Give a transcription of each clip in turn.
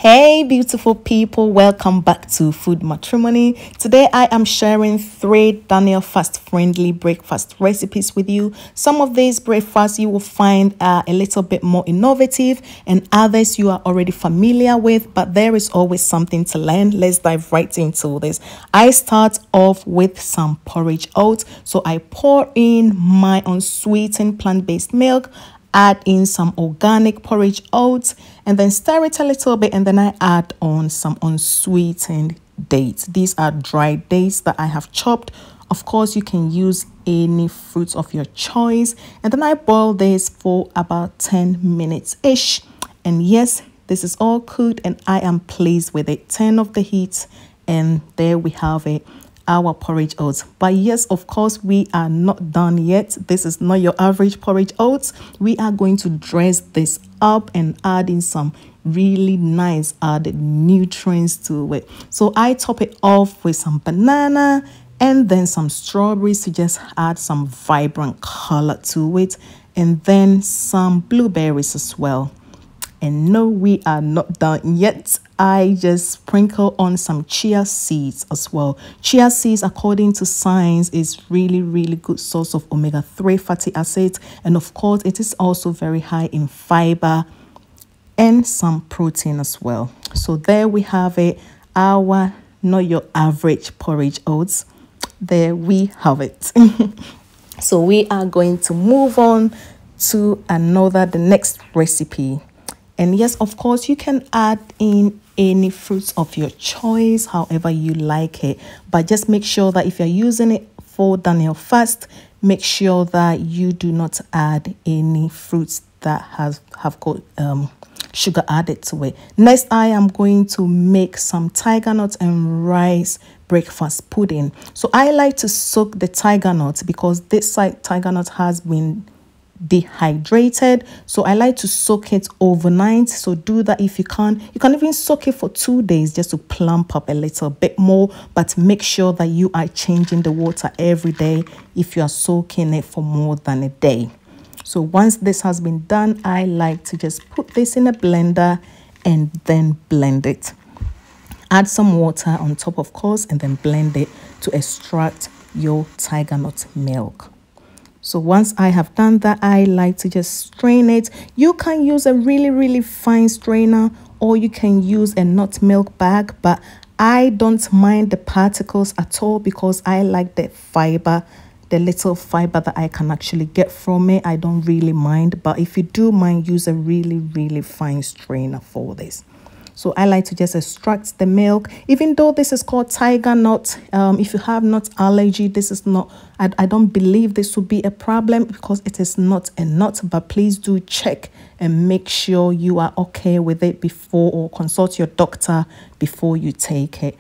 Hey beautiful people, welcome back to Food Matrimony. Today I am sharing 3 Daniel Fast friendly breakfast recipes with you. Some of these breakfasts you will find are a little bit more innovative and others you are already familiar with, but there is always something to learn. Let's dive right into this. I start off with some porridge oats. So I pour in my unsweetened plant-based milk, add in some organic porridge oats, and then stir it a little bit, and then I add on some unsweetened dates. These are dried dates that I have chopped. Of course, you can use any fruits of your choice, and then I boil this for about 10 minutes ish. And yes, this is all cooked and I am pleased with it. 10 of the heat, and there we have it, our porridge oats. But yes, of course, we are not done yet. This is not your average porridge oats. We are going to dress this up and add in some really nice added nutrients to it. So I top it off with some banana and then some strawberries to just add some vibrant color to it, and then some blueberries as well. And no, we are not done yet. I just sprinkle on some chia seeds as well. Chia seeds, according to science, is really good source of omega-3 fatty acids. And of course, it is also very high in fiber and some protein as well. So there we have it, our not your average porridge oats. There we have it. So we are going to move on to the next recipe. And yes, of course, you can add in any fruits of your choice, however you like it. But just make sure that if you're using it for Daniel Fast, make sure that you do not add any fruits that have got sugar added to it. Next, I am going to make some tiger nuts and rice breakfast pudding. So I like to soak the tiger nuts because this tiger nut has been dehydrated, so I like to soak it overnight. So do that if you can. You can even soak it for 2 days just to plump up a little bit more, but make sure that you are changing the water every day if you are soaking it for more than a day. So once this has been done, I like to just put this in a blender and then blend it. Add some water on top, of course, and then blend it to extract your tiger nut milk. So once I have done that, I like to just strain it. You can use a really fine strainer, or you can use a nut milk bag, but I don't mind the particles at all because I like the fiber, the little fiber that I can actually get from it. I don't really mind, but if you do mind, use a really fine strainer for this. So I like to just extract the milk, even though this is called tiger nut. If you have nut allergy, this is not, I don't believe this will be a problem because it is not a nut, but please do check and make sure you are okay with it before, or consult your doctor before you take it.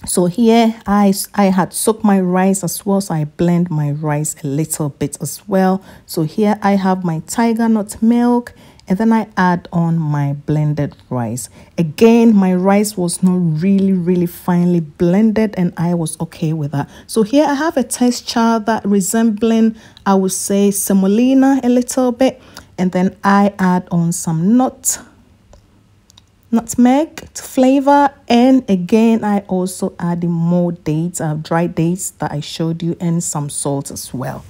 So here I had soaked my rice as well, so I blend my rice a little bit as well. So here I have my tiger nut milk, and then I add on my blended rice. Again, my rice was not really finely blended, and I was okay with that. So here I have a texture that resembling, I would say, semolina a little bit, and then I add on some nutmeg to flavor, and again I also add in more dates, dried dates that I showed you, and some salt as well.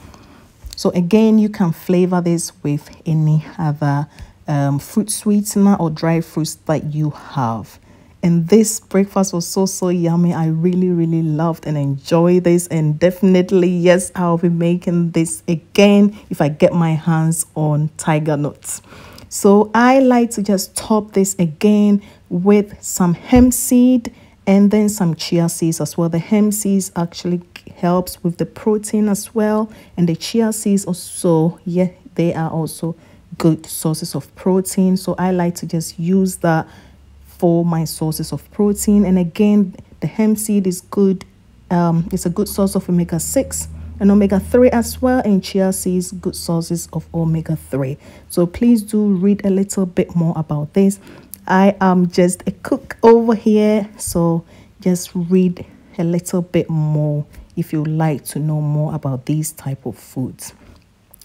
So again, you can flavor this with any other fruit sweetener or dry fruits that you have. And this breakfast was so yummy. I really loved and enjoyed this, and definitely, yes, I'll be making this again if I get my hands on tiger nuts. So I like to just top this again with some hemp seed and then some chia seeds as well. The hemp seeds actually helps with the protein as well, and the chia seeds also, yeah, they are also good sources of protein. So I like to just use that for my sources of protein. And again, the hemp seed is good. It's a good source of omega-6 and omega-3 as well, and chia seeds, good sources of omega-3. So please do read a little bit more about this. I am just a cook over here, so just read a little bit more if you like to know more about these type of foods.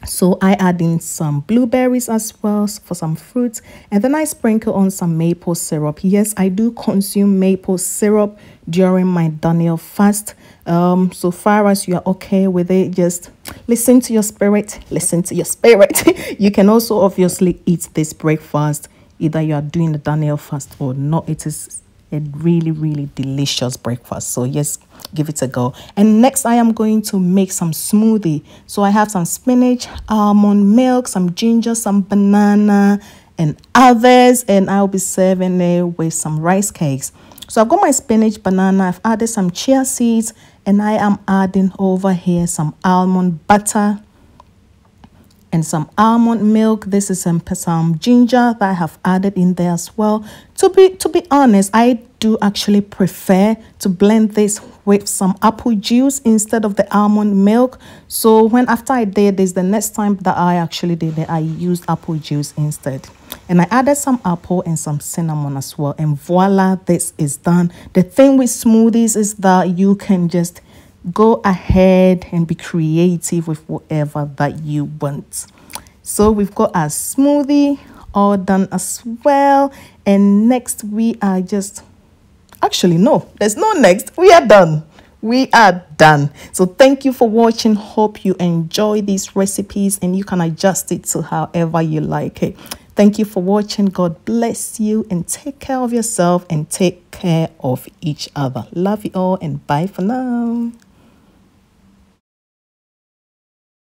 So I add in some blueberries as well for some fruits, and then I sprinkle on some maple syrup. Yes, I do consume maple syrup during my Daniel fast. So far as you are okay with it, just listen to your spirit. Listen to your spirit. You can also obviously eat this breakfast, either you are doing the Daniel fast or not. It is a really delicious breakfast. So yes, give it a go. And next I am going to make some smoothie. So I have some spinach, almond milk, some ginger, some banana and others, and I'll be serving it with some rice cakes. So I've got my spinach, banana, I've added some chia seeds, and I am adding over here some almond butter and some almond milk. This is some ginger that I have added in there as well. To be honest, I do actually prefer to blend this with some apple juice instead of the almond milk. So after I did this, the next time that I actually did it, I used apple juice instead. And I added some apple and some cinnamon as well. And voila, this is done. The thing with smoothies is that you can just go ahead and be creative with whatever that you want. So we've got our smoothie all done as well. And next we are just... Actually, no, there's no next. We are done. We are done. So thank you for watching. Hope you enjoy these recipes and you can adjust it to however you like it. Thank you for watching. God bless you and take care of yourself and take care of each other. Love you all and bye for now.